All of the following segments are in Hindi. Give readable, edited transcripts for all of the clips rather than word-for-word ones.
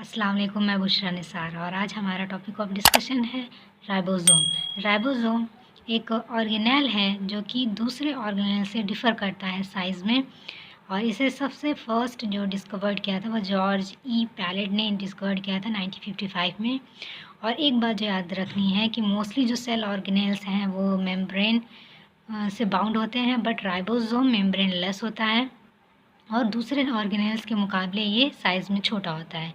अस्सलाम वालेकुम, मैं बुशरा निसार और आज हमारा टॉपिक ऑफ डिस्कशन है राइबोसोम। राइबोसोम एक ऑर्गेनेल है जो कि दूसरे ऑर्गेनेल से डिफ़र करता है साइज़ में, और इसे सबसे फर्स्ट जो डिस्कवर्ड किया था वो जॉर्ज ई पैलेट ने डिस्कवर्ड किया था 1955 में। और एक बात जो याद रखनी है कि मोस्टली जो सेल ऑर्गेनेल्स हैं वो मेम्ब्रेन से बाउंड होते हैं, बट राइबोसोम मेम्ब्रेन लेस होता है और दूसरे ऑर्गेनेल्स के मुकाबले ये साइज़ में छोटा होता है।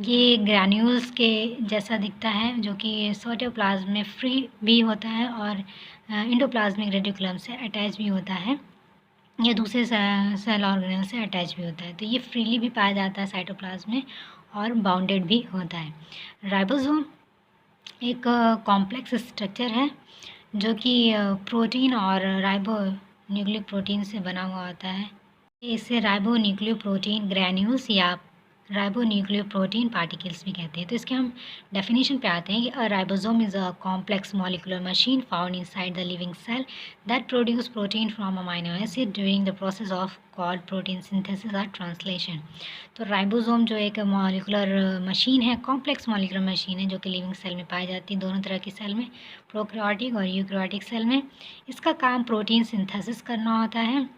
ये ग्रैन्यूल्स के जैसा दिखता है जो कि साइटोप्लाज्म में फ्री भी होता है और एंडोप्लाज्मिक रेटिकुलम से अटैच भी होता है। ये दूसरे सेल ऑर्गेनेल से अटैच भी होता है, तो ये फ्रीली भी पाया जाता है साइटोप्लाज्म में और बाउंडेड भी होता है। राइबोसोम एक कॉम्प्लेक्स स्ट्रक्चर है जो कि प्रोटीन और राइबो न्यूक्लिक प्रोटीन से बना हुआ होता है। इसे राइबो न्यूक्लियोप्रोटीन ग्रैन्यूल्स या राइबो न्यूक्लियोप्रोटीन पार्टिकल्स भी कहते हैं। तो इसके हम डेफिनेशन पे आते हैं कि a ribosome is a complex molecular machine found inside the living cell that produce protein from amino acid during the process of called protein synthesis और ट्रांसलेशन। तो राइबोसोम जो एक मॉलिक्यूलर मशीन है, कॉम्प्लेक्स मॉलिक्यूलर मशीन है जो कि लिविंग सेल में पाई जाती है, दोनों तरह की सेल में, प्रोकैरियोटिक और यूकैरियोटिक सेल में। इसका काम प्रोटीन सिंथेसिस करना होता है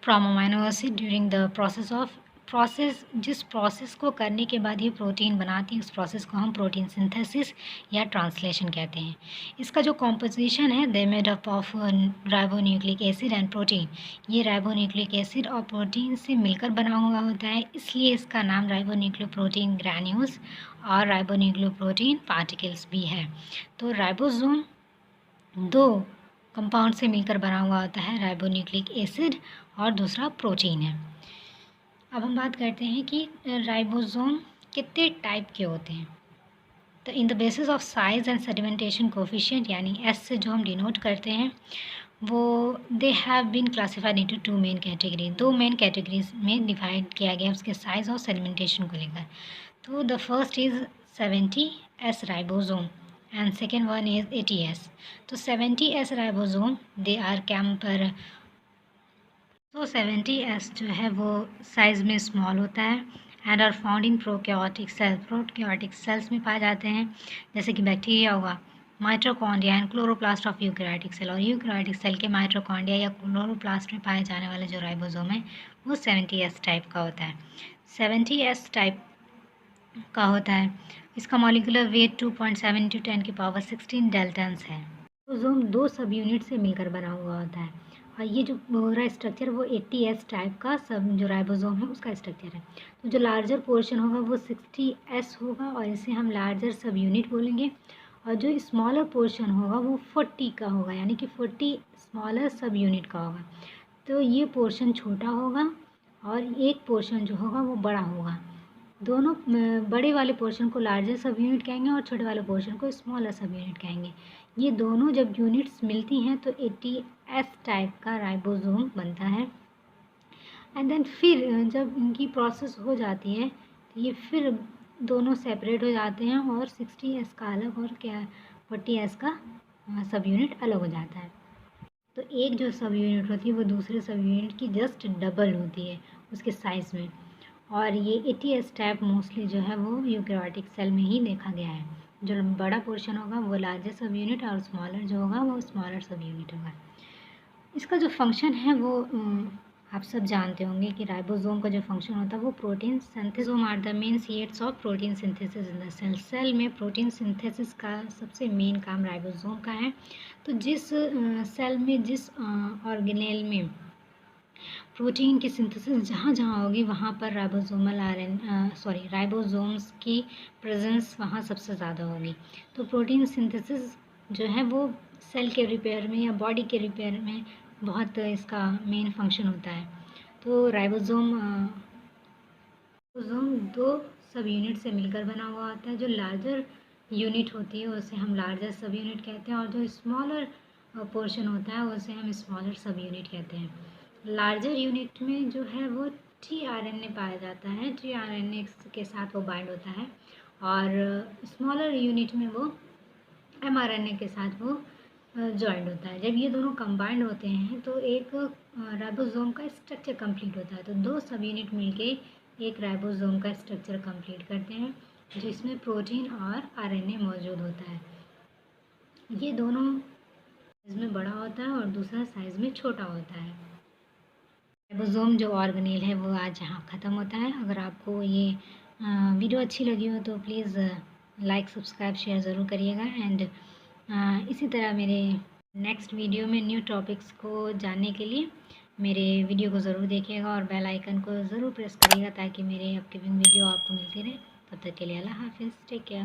from amino acid during the process जिस प्रोसेस को करने के बाद ये प्रोटीन बनाती है उस प्रोसेस को हम प्रोटीन सिंथेसिस या ट्रांसलेशन कहते हैं। इसका जो कॉम्पोजिशन है they made up of ribonucleic acid and protein. ये राइबोन्यूक्लिक एसिड और प्रोटीन से मिलकर बना हुआ होता है, इसलिए इसका नाम राइबोन्यूक्लियोप्रोटीन ग्रैन्यूल्स और राइबोन्यूक्लियोप्रोटीन पार्टिकल्स भी है। तो राइबोसोम दो कंपाउंड से मिलकर बना हुआ होता है, राइबोन्यूक्लिक एसिड और दूसरा प्रोटीन है। अब हम बात करते हैं कि राइबोसोम कितने टाइप के होते हैं। तो in the basis of size and sedimentation coefficient यानी एस से जो हम डिनोट करते हैं वो they have been classified into two main category. दो मेन कैटेगरीज में डिवाइड किया गया उसके साइज और सेडिमेंटेशन को लेकर। तो the first is 70S ribosome and second one is 80S. तो 70S ribosome they are camper. तो 70S जो है वो साइज़ में स्मॉल होता है and are found in prokaryotic cell. Prokaryotic cells में पाए जाते हैं जैसे कि बैक्टीरिया हुआ, mitochondria and chloroplast of eukaryotic cell. और यूकैरियोटिक सेल के माइटोकॉन्ड्रिया या क्लोरोप्लास्ट में पाए जाने वाले जो राइबोसोम है वो 70S टाइप का होता है। 70S टाइप का होता है। इसका मॉलिक्यूलर वेट 2.7 × 10⁻16 डेल्टन्स है। राइबोसोम दो सब यूनिट से मिलकर बना हुआ होता है और ये जो पूरा स्ट्रक्चर वो 80S टाइप का सब जो राइबोसोम है उसका स्ट्रक्चर है। तो जो लार्जर पोर्शन होगा वो 60S होगा और इसे हम लार्जर सब यूनिट बोलेंगे, और जो स्मॉलर पोर्शन होगा वो 40 का होगा, यानी कि 40 स्मॉलर सब यूनिट का होगा। तो ये पोर्शन छोटा होगा और एक पोर्शन जो होगा वो बड़ा होगा। दोनों बड़े वाले पोर्शन को लार्जर सब यूनिट कहेंगे और छोटे वाले पोर्शन को स्मॉलर सब यूनिट कहेंगे। ये दोनों जब यूनिट्स मिलती हैं तो 80S टाइप का राइबोसोम बनता है। एंड देन फिर जब इनकी प्रोसेस हो जाती है तो ये फिर दोनों सेपरेट हो जाते हैं और 60S का अलग और 40S का सब यूनिट अलग हो जाता है। तो एक जो सब यूनिट होती है वो दूसरे सब यूनिट की जस्ट डबल होती है उसके साइज़ में। और ये 80S टाइप मोस्टली जो है वो यूकैरियोटिक सेल में ही देखा गया है। जो बड़ा पोर्शन होगा वो लार्जर सब यूनिट और स्मॉलर जो होगा वो स्मॉलर सब यूनिट होगा। इसका जो फंक्शन है वो आप सब जानते होंगे कि राइबोसोम का जो फंक्शन होता है वो protein synthesis are the main seats of protein synthesis in the cell. Cell में प्रोटीन सिंथेसिस का सबसे मेन काम राइबोसोम का है। तो जिस सेल में जिस ऑर्गेनेल में प्रोटीन की सिंथेसिस जहाँ जहाँ होगी वहाँ पर राइबोसोम्स की प्रेजेंस वहाँ सबसे ज़्यादा होगी। तो प्रोटीन सिंथेसिस जो है वो सेल के रिपेयर में या बॉडी के रिपेयर में बहुत इसका मेन फंक्शन होता है। तो राइबोसोम दो सब यूनिट से मिलकर बना हुआ होता है। जो लार्जर यूनिट होती है उसे हम लार्जर सब यूनिट कहते हैं और जो स्मॉलर पोर्शन होता है उसे हम स्मॉलर सब यूनिट कहते हैं। लार्जर यूनिट में जो है वो tRNA पाया जाता है, tRNA के साथ वो बाइंड होता है, और स्मॉलर यूनिट में वो mRNA के साथ वो जॉइंट होता है। जब ये दोनों कंबाइंड होते हैं तो एक राइबोसोम का स्ट्रक्चर कंप्लीट होता है। तो दो सब यूनिट मिलके एक राइबोसोम का स्ट्रक्चर कंप्लीट करते हैं, जिसमें प्रोटीन और आरएनए मौजूद होता है। ये दोनों साइज़ में बड़ा होता है और दूसरा साइज़ में छोटा होता है। राइबोसोम जो ऑर्गेनेल है वो आज यहाँ ख़त्म होता है। अगर आपको ये वीडियो अच्छी लगी हो तो प्लीज़ लाइक सब्सक्राइब शेयर ज़रूर करिएगा। एंड इसी तरह मेरे नेक्स्ट वीडियो में न्यू टॉपिक्स को जानने के लिए मेरे वीडियो को ज़रूर देखिएगा और बेल आइकन को ज़रूर प्रेस करिएगा ताकि मेरे अपकमिंग वीडियो आपको मिलती रहे। तब तक के लिए अल्लाह हाफ़िज़, टेक केयर।